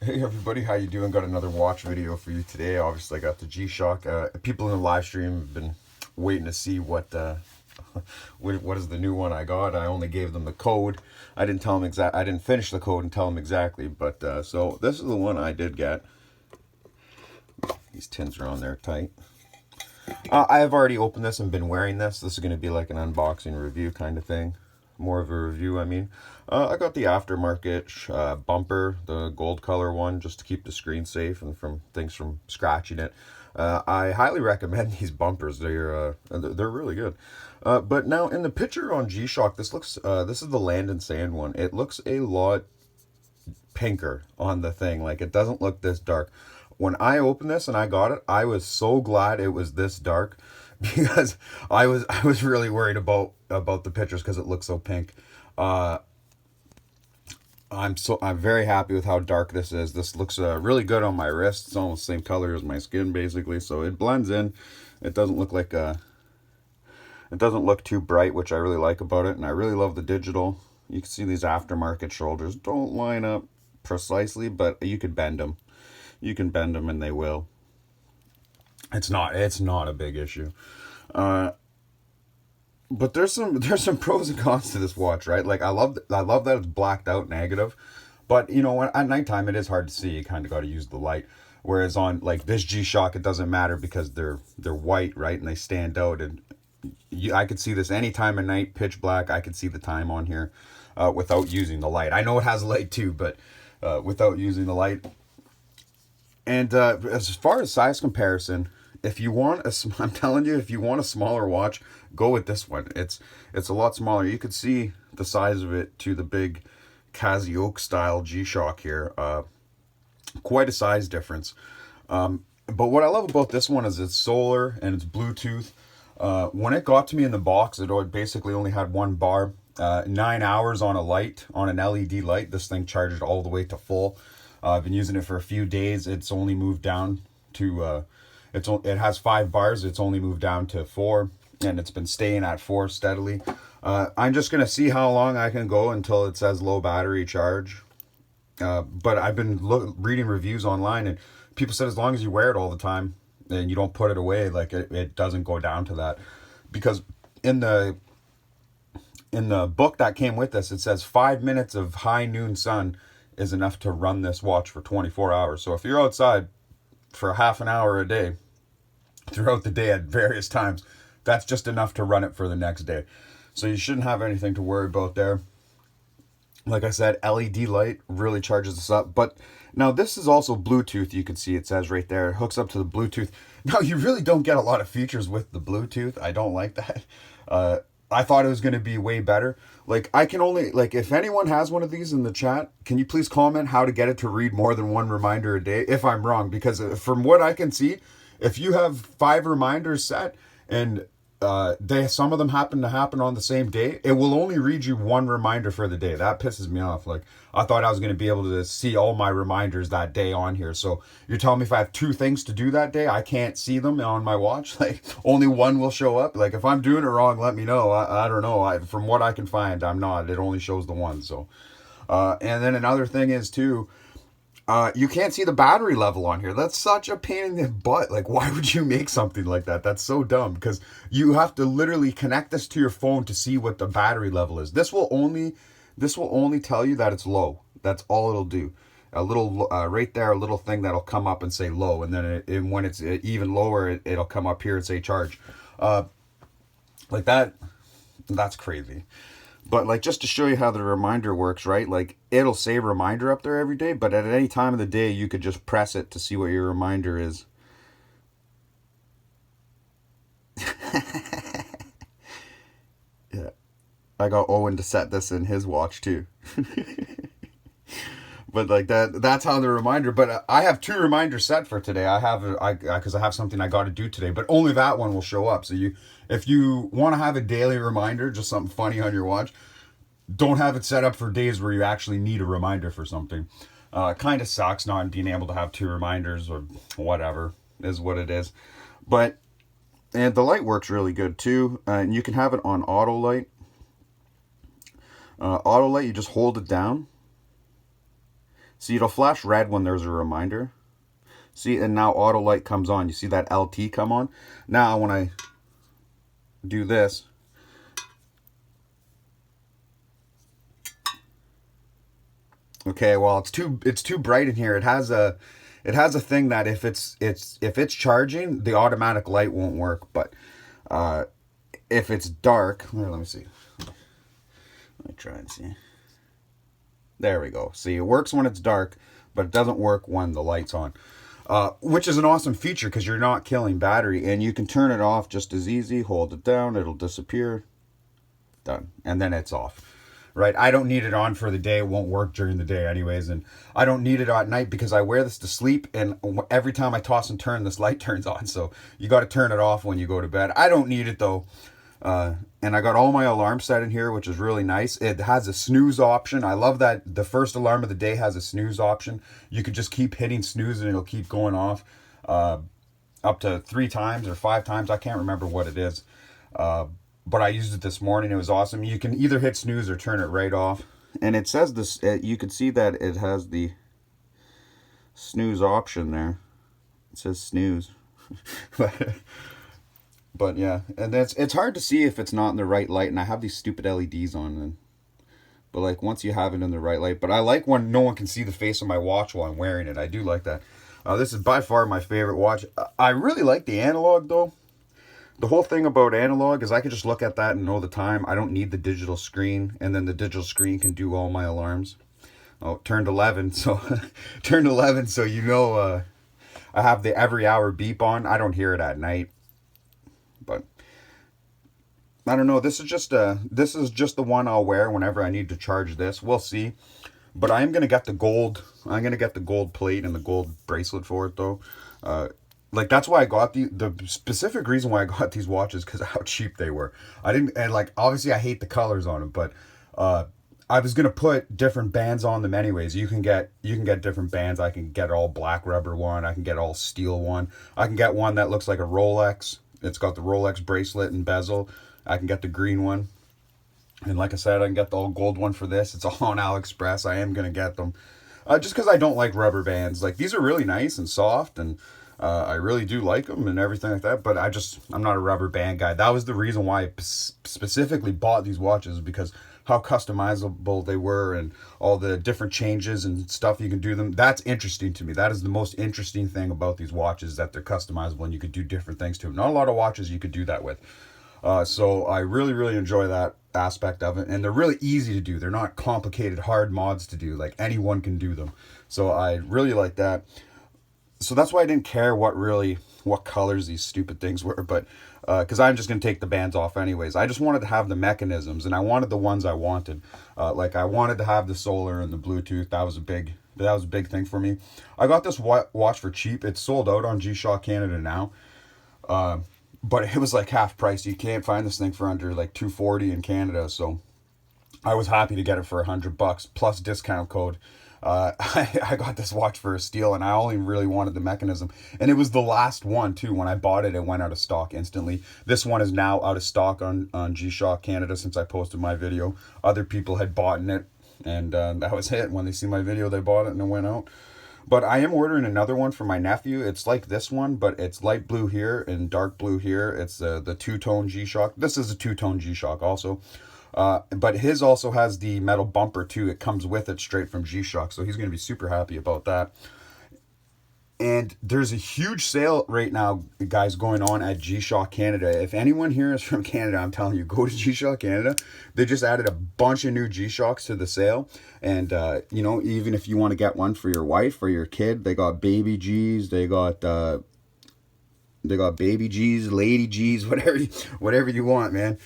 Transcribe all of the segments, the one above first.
Hey everybody, how you doing? Got another watch video for you today. Obviously, I got the G-Shock. People in the live stream have been waiting to see what is the new one I got. I only gave them the code. I didn't tell them exact. I didn't finish the code and tell them exactly. But so this is the one I did get. These tins are on there tight. I have already opened this and been wearing this. This is going to be like an unboxing review kind of thing. More of a review, I mean. I got the aftermarket bumper, the gold color one, just to keep the screen safe and from things from scratching it. I highly recommend these bumpers. They're really good. But now in the picture on G-Shock, this is the Land and Sand one. It looks a lot pinker on the thing. Like, it doesn't look this dark. When I opened this and I got it, I was so glad it was this dark because I was really worried about the pictures because it looks so pink. I'm very happy with how dark this is. This looks really good on my wrist. It's almost the same color as my skin basically, so it blends in. It doesn't look like it doesn't look too bright, which I really like about it, and I really love the digital. You can see these aftermarket shoulders don't line up precisely, but you could bend them. You can bend them and they will. It's not a big issue. But there's some pros and cons to this watch, right? Like, I love that it's blacked out negative, but you know, at nighttime it is hard to see. You kind of got to use the light. Whereas on like this G-Shock, it doesn't matter because they're white, right, and they stand out. And I could see this any time of night, pitch black. I could see the time on here without using the light. I know it has a light too, but without using the light. And as far as size comparison, if you want I'm telling you, if you want a smaller watch, go with this one. It's a lot smaller. You could see the size of it to the big Casio style G-Shock here. Quite a size difference. But what I love about this one is it's solar and it's Bluetooth. When it got to me in the box, it basically only had one bar. 9 hours on a light, on an LED light. This thing charged all the way to full. I've been using it for a few days. It's only moved down to it has 5 bars. It's only moved down to 4, and it's been staying at 4 steadily. I'm just gonna see how long I can go until it says low battery charge. But I've been reading reviews online, and people said as long as you wear it all the time and you don't put it away, like it doesn't go down to that. Because in the book that came with this, it says 5 minutes of high noon sun is enough to run this watch for 24 hours. So if you're outside for half an hour a day, throughout the day at various times, that's just enough to run it for the next day. So you shouldn't have anything to worry about there. Like I said, LED light really charges this up. But now this is also Bluetooth. You can see it says right there, it hooks up to the Bluetooth. Now, you really don't get a lot of features with the Bluetooth. I don't like that. I thought it was going to be way better. Like, I can only, like, if anyone has one of these in the chat, can you please comment how to get it to read more than one reminder a day if I'm wrong? Because from what I can see, if you have 5 reminders set and some of them happen to happen on the same day, it will only read you one reminder for the day. That pisses me off. Like, I thought I was going to be able to see all my reminders that day on here. So you're telling me if I have 2 things to do that day, I can't see them on my watch? Like, only one will show up? Like, if I'm doing it wrong, let me know. I don't know. From what I can find, I'm not. It only shows the one. So and then another thing is too, you can't see the battery level on here. That's such a pain in the butt. Like, why would you make something like that? That's so dumb, because you have to literally connect this to your phone to see what the battery level is. This will only tell you that it's low. That's all it'll do. A little right there, a little thing that'll come up and say low, and then when it's even lower, it'll come up here and say charge. Like that. That's crazy. But like, just to show you how the reminder works, right? Like, it'll say reminder up there every day, but at any time of the day, you could just press it to see what your reminder is. Yeah. I got Owen to set this in his watch too. But like that's how the reminder. But I have 2 reminders set for today. Because I have something I got to do today, but only that one will show up. So if you want to have a daily reminder, just something funny on your watch, don't have it set up for days where you actually need a reminder for something. Kind of sucks not being able to have 2 reminders, or whatever, is what it is. But and the light works really good too, and you can have it on auto light. Auto light, you just hold it down See, it'll flash red when there's a reminder. See, and now auto light comes on. You see that LT come on? Now when I do this, okay, well it's too bright in here. It has a thing that if it's charging, the automatic light won't work. But if it's dark, let me see. Let me try and see. There we go. See, it works when it's dark, but it doesn't work when the light's on. Which is an awesome feature because you're not killing battery, and you can turn it off just as easy. Hold it down, it'll disappear. Done. And then it's off. Right? I don't need it on for the day. It won't work during the day anyways. And I don't need it at night because I wear this to sleep, and every time I toss and turn, this light turns on. So you got to turn it off when you go to bed. I don't need it though. And I got all my alarms set in here, which is really nice. It has a snooze option. I love that the first alarm of the day has a snooze option. You could just keep hitting snooze and it'll keep going off up to 3 times or 5 times. I can't remember what it is. But I used it this morning. It was awesome. You can either hit snooze or turn it right off. And it says this, you can see that it has the snooze option there. It says snooze. But yeah, and it's hard to see if it's not in the right light, and I have these stupid LEDs on, but like once you have it in the right light. But I like when no one can see the face of my watch while I'm wearing it. I do like that. This is by far my favorite watch. I really like the analog though. The whole thing about analog is I can just look at that and know the time. I don't need the digital screen, and then the digital screen can do all my alarms. Oh, it turned 11, so turned 11, so you know I have the every hour beep on. I don't hear it at night. But I don't know. This is just the one I'll wear whenever I need to charge this. We'll see. But I am gonna get the gold. I'm gonna get the gold plate and the gold bracelet for it though. Like that's why I got the specific reason why I got these watches because of how cheap they were. I didn't, and like obviously I hate the colors on them, but I was gonna put different bands on them anyways. You can get different bands. I can get all black rubber one. I can get all steel one. I can get one that looks like a Rolex. It's got the Rolex bracelet and bezel. I can get the green one. And like I said, I can get the all gold one for this. It's all on AliExpress. I am going to get them. Just because I don't like rubber bands. Like, these are really nice and soft, and I really do like them and everything like that. But I'm not a rubber band guy. That was the reason why I specifically bought these watches, because how customizable they were and all the different changes and stuff you can do them. That's interesting to me. That is the most interesting thing about these watches, that they're customizable and you could do different things to them. Not a lot of watches you could do that with. So I really, really enjoy that aspect of it. And they're really easy to do. They're not complicated, hard mods to do. Like, anyone can do them. So I really like that. So that's why I didn't care what colors these stupid things were, but because I'm just going to take the bands off anyways. I just wanted to have the mechanisms, and I wanted the ones I wanted. Like, I wanted to have the solar and the Bluetooth. That was a big thing for me. I got this watch for cheap. It's sold out on G-Shock Canada now. But it was like half price. You can't find this thing for under like $240 in Canada. So I was happy to get it for $100 plus discount code. I got this watch for a steal, and I only really wanted the mechanism. And it was the last one too. When I bought it, it went out of stock instantly. This one is now out of stock on G-Shock Canada since I posted my video. Other people had bought it, and that was it. When they see my video, they bought it and it went out. But I am ordering another one for my nephew. It's like this one, but it's light blue here and dark blue here. It's the two-tone G-Shock. This is a two-tone G-Shock also. But his also has the metal bumper too. It comes with it straight from G-Shock, so he's going to be super happy about that. And there's a huge sale right now, guys, going on at G-Shock Canada. If anyone here is from Canada, I'm telling you, go to G-Shock Canada. They just added a bunch of new G-Shocks to the sale. And, you know, even if you want to get one for your wife or your kid, they got baby G's, they got baby G's, lady G's, whatever you want, man.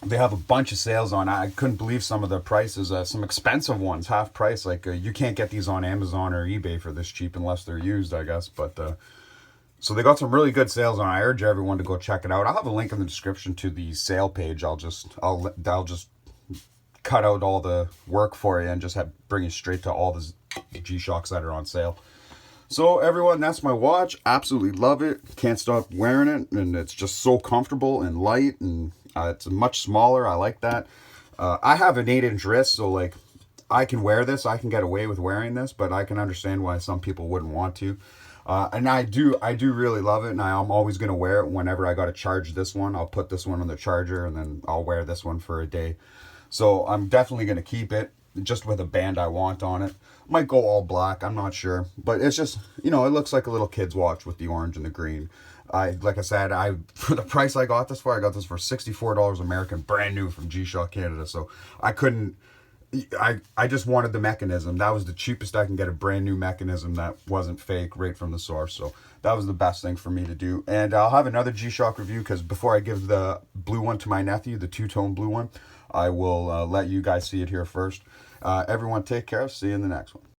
They have a bunch of sales on. I couldn't believe some of the prices. Some expensive ones, half price. Like, you can't get these on Amazon or eBay for this cheap unless they're used, I guess. But so they got some really good sales on. I urge everyone to go check it out. I'll have a link in the description to the sale page. I'll just cut out all the work for you and just bring you straight to all the G-Shocks that are on sale. So everyone, that's my watch. Absolutely love it. Can't stop wearing it, and it's just so comfortable and light, and it's much smaller. I like that. I have an 8-inch wrist, so like I can wear this. I can get away with wearing this, but I can understand why some people wouldn't want to. And I do really love it, and I'm always gonna wear it whenever I gotta charge this one. I'll put this one on the charger, and then I'll wear this one for a day. So I'm definitely gonna keep it, just with a band I want on it. Might go all black. I'm not sure, but it's just, you know, it looks like a little kid's watch with the orange and the green. Like I said, for the price I got this for $64 American, brand new from G-Shock Canada. So I couldn't. I just wanted the mechanism. That was the cheapest I can get, a brand new mechanism that wasn't fake, right from the source. So that was the best thing for me to do. And I'll have another G-Shock review, because before I give the blue one to my nephew, the two-tone blue one, I will let you guys see it here first. Everyone take care. See you in the next one.